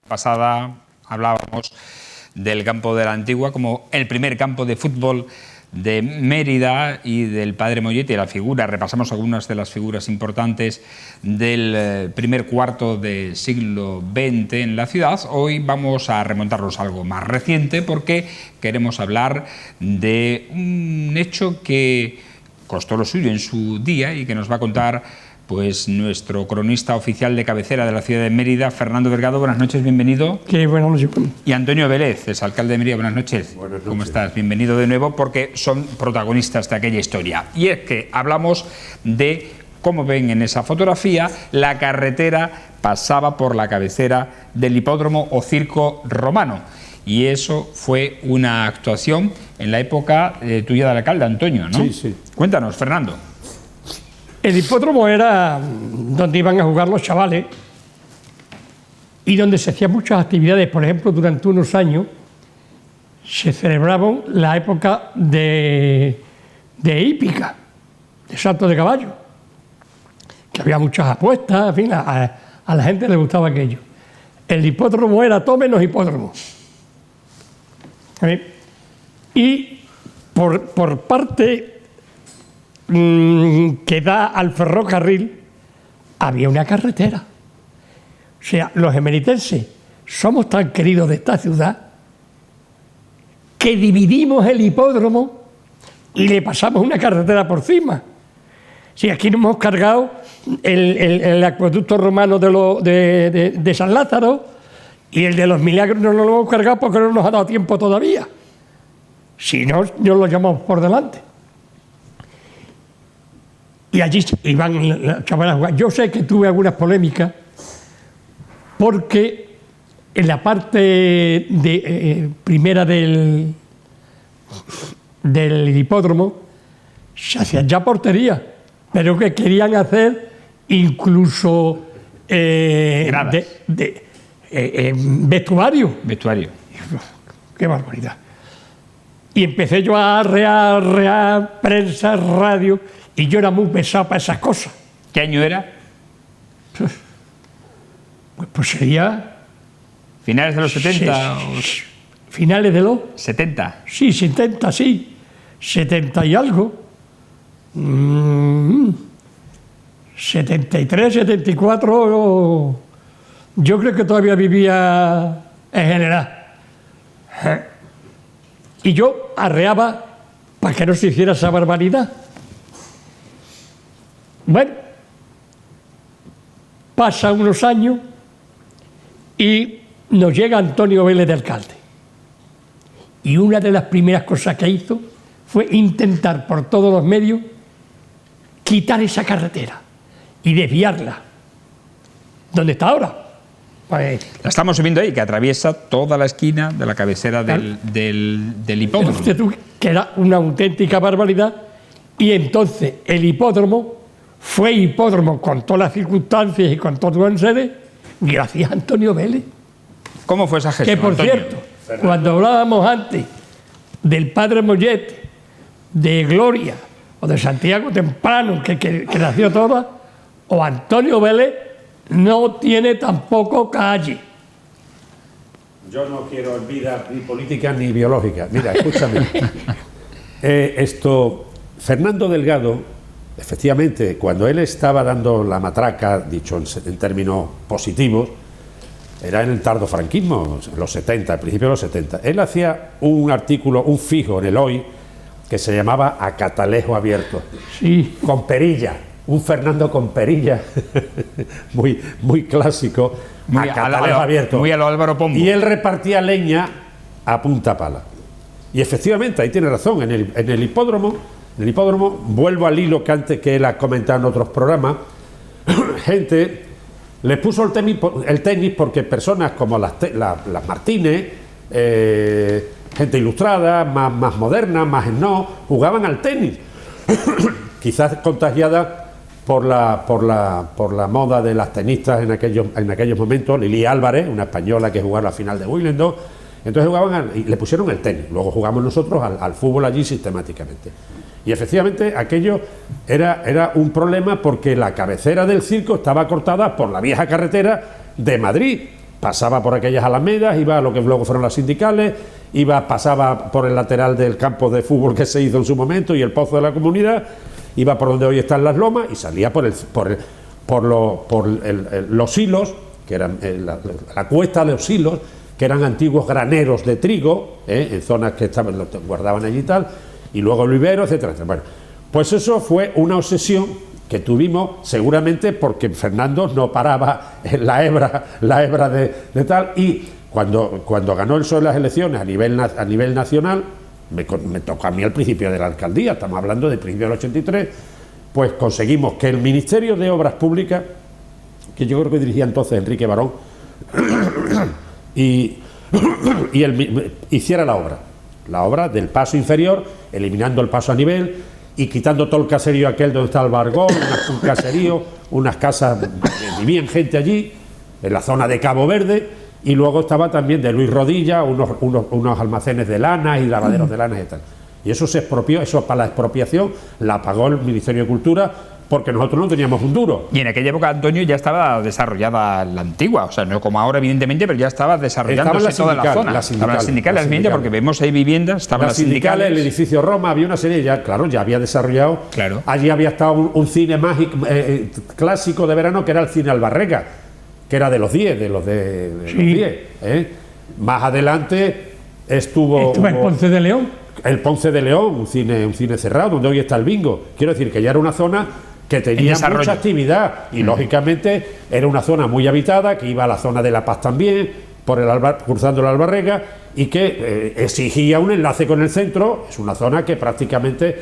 Pasada hablábamos del campo de la Antigua como el primer campo de fútbol de Mérida y del padre Mollet y la figura. Repasamos algunas de las figuras importantes del primer cuarto del siglo XX en la ciudad. Hoy vamos a remontarnos a algo más reciente porque queremos hablar de un hecho que costó lo suyo en su día y que nos va a contar pues nuestro cronista oficial de cabecera de la ciudad de Mérida, Fernando Delgado. Buenas noches, bienvenido. Qué buenas noches. Y Antonio Vélez, es alcalde de Mérida. Buenas noches. Buenas noches. ¿Cómo estás? Bienvenido de nuevo, porque son protagonistas de aquella historia. Y es que hablamos de, como ven en esa fotografía, la carretera pasaba por la cabecera del hipódromo o circo romano. Y eso fue una actuación en la época tuya de alcalde, Antonio, ¿no? Sí, sí. Cuéntanos, Fernando. El hipódromo era donde iban a jugar los chavales y donde se hacían muchas actividades. Por ejemplo, durante unos años se celebraban la época de hípica, de salto de caballo, que había muchas apuestas, en fin, a la gente le gustaba aquello. El hipódromo era todo menos hipódromo. Y por parte que da al ferrocarril había una carretera. O sea, los emeritenses somos tan queridos de esta ciudad que dividimos el hipódromo y le pasamos una carretera por encima. Si aquí nos hemos cargado el acueducto romano de San Lázaro, y el de los Milagros no lo hemos cargado porque no nos ha dado tiempo todavía. Si no, no lo llamamos por delante. Y allí iban los chavales a jugar. Yo sé que tuve algunas polémicas porque en la parte primera del hipódromo se hacían ya porterías, pero que querían hacer incluso vestuario. Vestuario. ¡Qué barbaridad! Y empecé yo a arrear prensa, radio, y yo era muy pesado para esas cosas. ¿Qué año era? Pues sería... ¿Finales de los 70? ¿Finales de los? 70. Sí, 70, sí. 70 y algo. 73, 74... Yo creo que todavía vivía en General. Y yo arreaba para que no se hiciera esa barbaridad. Bueno, pasan unos años y nos llega Antonio Vélez de alcalde. Y una de las primeras cosas que hizo fue intentar por todos los medios quitar esa carretera y desviarla. ¿Dónde está ahora? Pues, la estamos viendo ahí, que atraviesa toda la esquina de la cabecera del hipódromo. Que era una auténtica barbaridad. Y entonces el hipódromo fue hipódromo con todas las circunstancias y con todo en sede, gracias a Antonio Vélez. ¿Cómo fue esa gestión, Que por Antonio? cierto, cuando hablábamos antes del padre Mollet, de Gloria o de Santiago Temprano, que nació toda, o Antonio Vélez no tiene tampoco calle. Yo no quiero vida ni política ni biológica. Mira, escúchame. Fernando Delgado, efectivamente, cuando él estaba dando la matraca, dicho en términos positivos, era en el tardo franquismo, en los 70, al principio de los 70. Él hacía un artículo, un fijo en el Hoy, que se llamaba A Catalejo Abierto. Sí. Con perilla. Un Fernando con perilla, muy clásico, muy a catalejo abierto. Muy a lo Álvaro Pombo. Y él repartía leña a punta pala. Y efectivamente, ahí tiene razón, en el hipódromo, vuelvo al hilo que él ha comentado en otros programas, gente les puso el tenis porque personas como las Martínez, gente ilustrada, más moderna, más jugaban al tenis. Quizás contagiada por la moda de las tenistas en aquellos momentos. Lili Álvarez, una española que jugaba la final de Wimbledon, entonces jugaban y le pusieron el tenis. Luego jugamos nosotros al fútbol allí sistemáticamente. Y efectivamente aquello era un problema porque la cabecera del circo estaba cortada por la vieja carretera de Madrid pasaba por aquellas alamedas, iba a lo que luego fueron las Sindicales, pasaba por el lateral del campo de fútbol que se hizo en su momento y el Pozo de la Comunidad, iba por donde hoy están las lomas y salía por los hilos, que eran la cuesta de los hilos, que eran antiguos graneros de trigo, en zonas que lo guardaban allí y tal, y luego el vivero, etcétera, etcétera. Bueno, pues eso fue una obsesión que tuvimos seguramente porque Fernando no paraba en la hebra de tal, y cuando ganó el PSOE las elecciones a nivel nacional, me tocó a mí al principio de la alcaldía, estamos hablando del principio del 83, pues conseguimos que el Ministerio de Obras Públicas, que yo creo que dirigía entonces Enrique Barón, y hiciera la obra del paso inferior, eliminando el paso a nivel y quitando todo el caserío aquel donde está el Bargón, un caserío, unas casas, vivían gente allí, en la zona de Cabo Verde, y luego estaba también de Luis Rodilla, unos almacenes de lana y lavaderos de lana y tal. Y eso se expropió, eso para la expropiación la pagó el Ministerio de Cultura, porque nosotros no teníamos un duro. Y en aquella época, Antonio, ya estaba desarrollada la antigua, o sea, no como ahora, evidentemente, pero ya estaba desarrollándose toda la zona. Estaban las sindicales, porque vemos ahí viviendas, estaban las sindicales, el edificio Roma, había una serie, ya había desarrollado. Claro. Allí había estado un cine mágico, clásico de verano, que era el cine Albarreca, que era de los 10, de los 10. Más adelante estuvo en Ponce de León. El Ponce de León, un cine cerrado, donde hoy está el bingo. Quiero decir que ya era una zona que tenía mucha actividad y lógicamente era una zona muy habitada, que iba a la zona de La Paz también, cruzando la Albarrega, y que exigía un enlace con el centro. Es una zona que prácticamente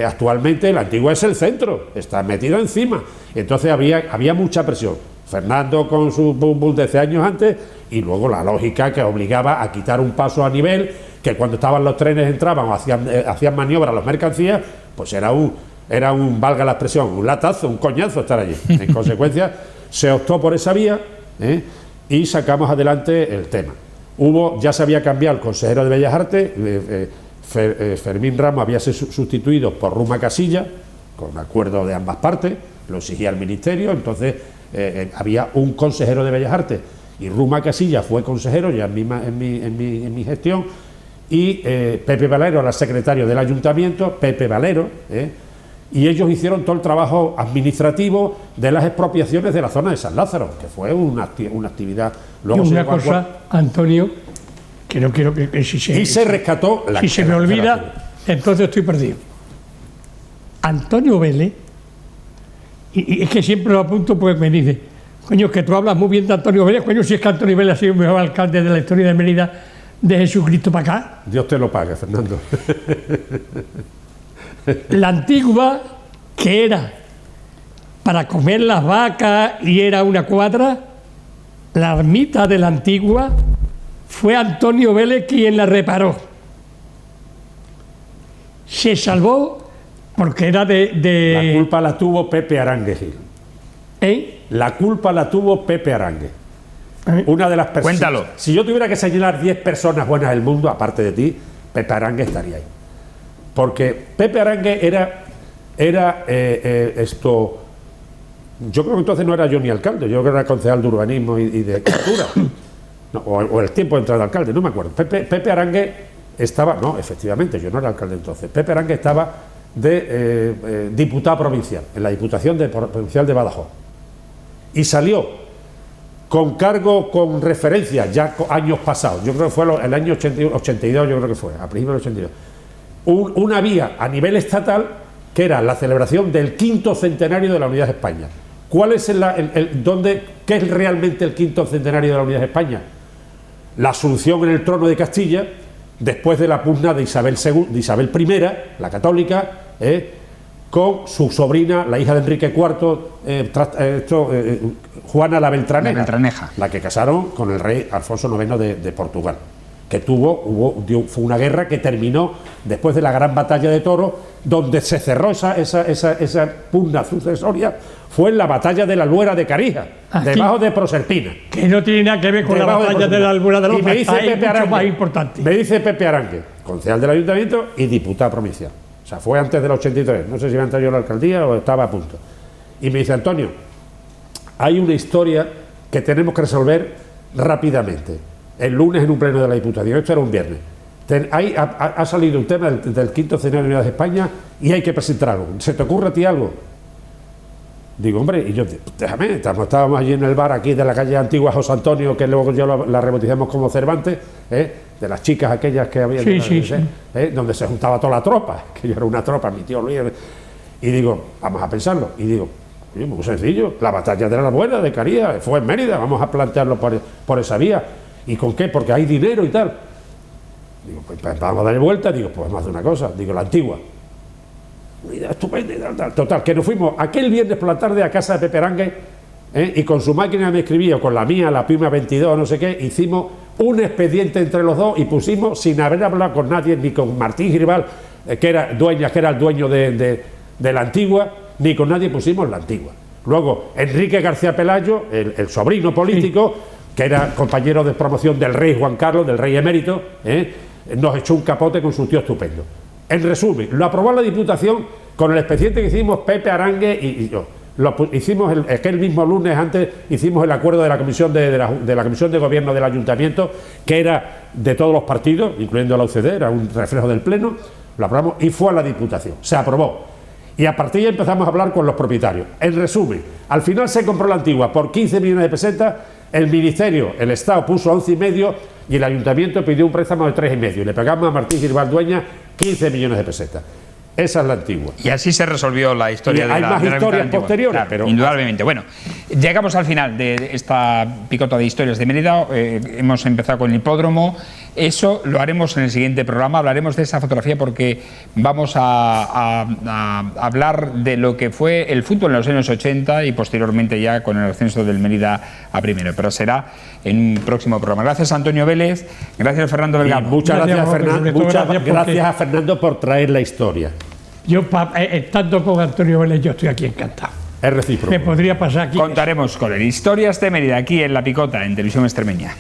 actualmente la antigua es el centro, está metida encima. Entonces había mucha presión. Fernando con su boom de 10 años antes, y luego la lógica que obligaba a quitar un paso a nivel, que cuando estaban los trenes entraban o hacían maniobras las mercancías, pues era un, valga la expresión, un latazo, un coñazo estar allí. En consecuencia, se optó por esa vía y sacamos adelante el tema. Ya se había cambiado el consejero de Bellas Artes, Fermín Ramos había sido sustituido por Ruma Casilla, con acuerdo de ambas partes, lo exigía el Ministerio, entonces había un consejero de Bellas Artes y Ruma Casilla fue consejero ya en mi gestión, y Pepe Valero era el secretario del ayuntamiento, Pepe Valero, y ellos hicieron todo el trabajo administrativo de las expropiaciones de la zona de San Lázaro, que fue una actividad. Luego y una cosa, Antonio, que no quiero que se rescató si se me olvida, entonces estoy perdido. Antonio Vélez, y es que siempre lo apunto, pues me dice, coño, que tú hablas muy bien de Antonio Vélez, coño, si es que Antonio Vélez ha sido el mejor alcalde de la historia de Mérida de Jesucristo para acá. Dios te lo pague, Fernando. La antigua, que era para comer las vacas y era una cuadra, la ermita de la antigua, fue Antonio Vélez quien la reparó. Se salvó porque era La culpa la tuvo Pepe Arangue Gil. La culpa la tuvo Pepe Arangue. Una de las personas. Cuéntalo. Si yo tuviera que señalar 10 personas buenas del mundo, aparte de ti, Pepe Arangue estaría ahí. Porque Pepe Arangue era esto. Yo creo que entonces no era yo ni alcalde, yo creo que era concejal de urbanismo y de cultura. No, o el tiempo de entrar de alcalde, no me acuerdo. Pepe Arangue estaba. No, efectivamente, yo no era alcalde entonces. Pepe Arangue estaba de diputado provincial, en la Diputación Provincial de Badajoz. Y salió con cargo, con referencia, ya años pasados, yo creo que fue el año 82, yo creo que fue, a principios del 82, una vía a nivel estatal que era la celebración del 5º centenario de la Unidad de España. ¿Cuál es qué es realmente el 5º centenario de la Unidad de España? La asunción en el trono de Castilla, después de la pugna de Isabel I, la católica, con su sobrina, la hija de Enrique IV, Juana la Beltraneja, la que casaron con el rey Alfonso IX de Portugal, que fue una guerra que terminó después de la gran batalla de Toro, donde se cerró esa pugna sucesoria, fue en la batalla de la Albuera de Carija, debajo de Proserpina. Que no tiene nada que ver con la batalla de la Albuera de los me dice Pepe Arangue, más importante. Me dice Pepe Arangue, concejal del ayuntamiento y diputado provincial. O sea, fue antes del 83, no sé si iba a entrar yo a la alcaldía o estaba a punto. Y me dice, Antonio, hay una historia que tenemos que resolver rápidamente. El lunes en un pleno de la Diputación, esto era un viernes. Ha salido un tema del quinto centenario de España y hay que presentar algo. ¿Se te ocurre a ti algo? Digo, hombre, y yo, déjame, estábamos allí en el bar aquí de la calle Antigua José Antonio, que luego ya la rebautizamos como Cervantes, de las chicas aquellas que había, donde se juntaba toda la tropa, que yo era una tropa, mi tío Luis, y digo, vamos a pensarlo, y digo, muy sencillo, la batalla de la Buena, de Caría, fue en Mérida, vamos a plantearlo por esa vía. ¿Y con qué? Porque hay dinero y tal. Digo, pues vamos a darle vuelta, digo, pues vamos a hacer una cosa, digo, la Antigua. Una idea estupenda, tal. Total, que nos fuimos aquel viernes por la tarde a casa de Pepe Arangue, y con su máquina me escribía, o con la mía, la Puma 22, no sé qué, hicimos un expediente entre los dos y pusimos, sin haber hablado con nadie, ni con Martín Girbal, que era el dueño de la Antigua, ni con nadie, pusimos la Antigua. Luego, Enrique García Pelayo, el sobrino político, que era compañero de promoción del rey Juan Carlos, del rey emérito, nos echó un capote con su tío estupendo. En resumen, lo aprobó la Diputación con el expediente que hicimos Pepe Arangue y yo. Hicimos aquel mismo lunes antes, hicimos el acuerdo de la Comisión de la Comisión de Gobierno del Ayuntamiento, que era de todos los partidos, incluyendo la UCD, era un reflejo del Pleno, lo aprobamos y fue a la Diputación. Se aprobó. Y a partir de ahí empezamos a hablar con los propietarios. En resumen, al final se compró la Antigua por 15 millones de pesetas, el Ministerio, el Estado puso 11,5 y el Ayuntamiento pidió un préstamo de 3,5 y le pagamos a Martín Girbal Dueña 15 millones de pesetas. Esa es la Antigua. Y así se resolvió la historia de la Antigua. Hay más historias posteriores, claro, pero indudablemente. Bueno, llegamos al final de esta picota de historias de Mérida. Hemos empezado con el hipódromo. Eso lo haremos en el siguiente programa. Hablaremos de esa fotografía porque vamos a hablar de lo que fue el fútbol en los años 80 y posteriormente ya con el ascenso del Mérida a primero. Pero será en un próximo programa. Gracias a Antonio Vélez. Gracias a Fernando Delgado. Muchas gracias, Fernando. Muchas gracias a Fernando por traer la historia. Yo, estando con Antonio Vélez, yo estoy aquí encantado. Es recíproco. Me podría pasar aquí. Contaremos con él. Historias de Mérida, aquí en La Picota, en Televisión Extremeña.